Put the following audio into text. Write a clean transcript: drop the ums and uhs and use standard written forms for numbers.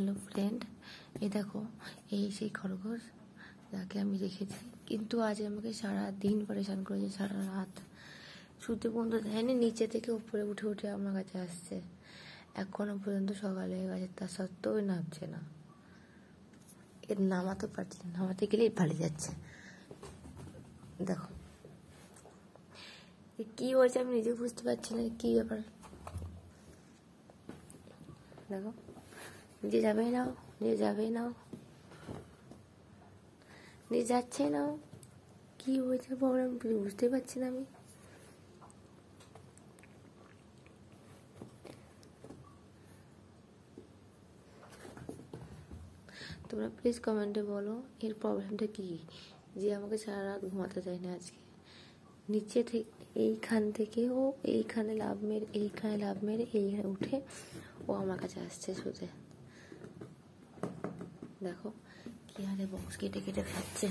Hello friend, এই দেখো এই সেই খরগোশ যাকে আমি রেখেছি, কিন্তু আজ আমাকে সারা দিন পরেশান করেছে, সারা রাত শুতে পর্যন্ত দেয়নি। নিচে থেকে উপরে উঠে উঠে আমার কাছে আসছে, এখনো পর্যন্ত সকাল হয়ে গেছে, তা সত্ত্বেও নামছে না। এর নামাতে পারছি না, নামাতে গেলেই পালিয়ে যাচ্ছে। দেখো কি হয়েছে আমি নিজে বুঝতে পারছি না, কি ব্যাপার। দেখো নিজে যাবেই নাও, নিজে যাবেই নাও, নিজে যাচ্ছে নাও। কি হয়েছে প্রবলেম বুঝতে পারছি না আমি। তোমরা প্লিজ কমেন্টে বলো এর প্রবলেমটা কি, যে আমাকে সারা রাত ঘুমাতে চায় না আজকে। নিচে থেকে এইখান থেকে ও এইখানে লাভ মেরে এইখানে উঠে ও আমার কাছে আসছে শুতে। দেখো কি হারে বক্স কেটে কেটে খাচ্ছে।